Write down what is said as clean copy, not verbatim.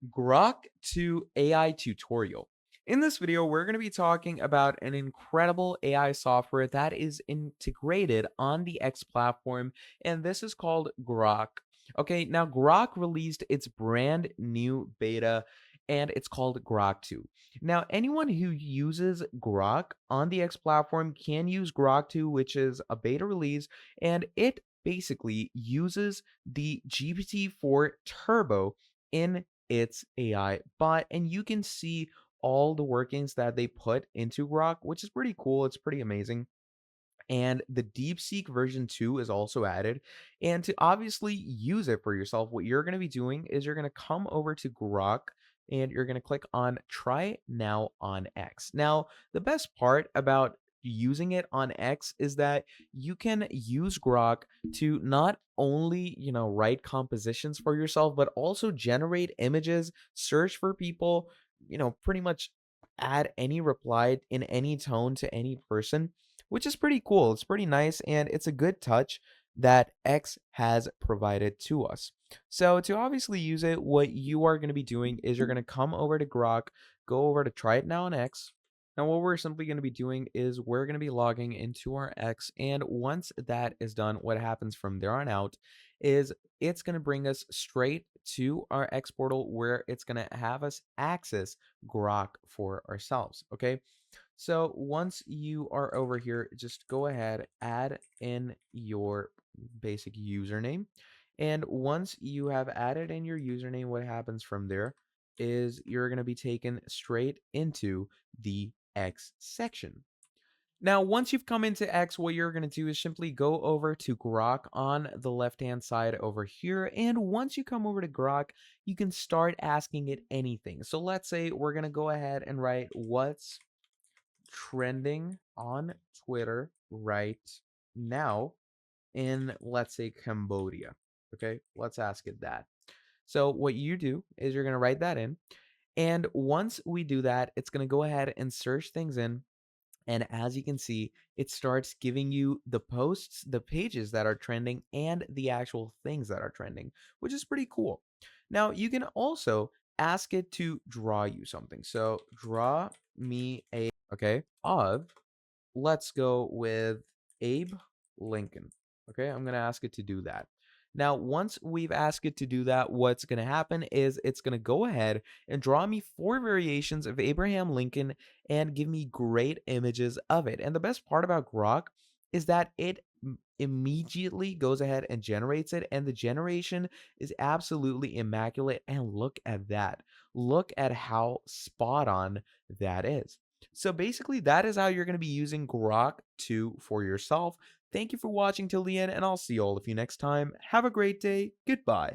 Grok to AI tutorial. In this video, we're going to be talking about an incredible AI software that is integrated on the X platform, and this is called Grok. Okay, now Grok released its brand new beta, and it's called Grok 2. Now, anyone who uses Grok on the X platform can use Grok 2, which is a beta release, and it basically uses the GPT-4 Turbo in its AI bot, and you can see all the workings that they put into Grok, which is pretty cool. It's pretty amazing. And the DeepSeek version 2 is also added. And to obviously use it for yourself, what you're going to be doing is you're going to come over to Grok and you're going to click on Try Now on X. Now, the best part about using it on X is that you can use Grok to not only, write compositions for yourself, but also generate images, search for people, pretty much add any reply in any tone to any person, which is pretty cool. It's pretty nice, and it's a good touch that X has provided to us. So to obviously use it, what you are going to be doing is you're going to come over to Grok, go over to Try It Now on X. Now, what we're simply going to be doing is we're going to be logging into our X, and once that is done, what happens from there on out is it's going to bring us straight to our X portal where it's going to have us access Grok for ourselves. Okay. So once you are over here, just go ahead, add in your basic username. And once you have added in your username, what happens from there is you're going to be taken straight into the X section. Now, once you've come into X, what you're going to do is simply go over to Grok on the left-hand side over here. And once you come over to Grok, you can start asking it anything. So let's say we're going to go ahead and write what's trending on Twitter right now in, let's say, Cambodia. Okay, let's ask it that. So, what you do is you're going to write that in. And once we do that, it's going to go ahead and search things in. And as you can see, it starts giving you the posts, the pages that are trending, and the actual things that are trending, which is pretty cool. Now, you can also ask it to draw you something. So, draw me a, okay, of, let's go with Abe Lincoln. Okay, I'm going to ask it to do that. Now, once we've asked it to do that, what's going to happen is it's going to go ahead and draw me 4 variations of Abraham Lincoln and give me great images of it. And the best part about Grok is that it immediately goes ahead and generates it, and the generation is absolutely immaculate. And look at that. Look at how spot on that is. So basically, that is how you're going to be using Grok 2 for yourself. Thank you for watching till the end, and I'll see all of you next time. Have a great day. Goodbye.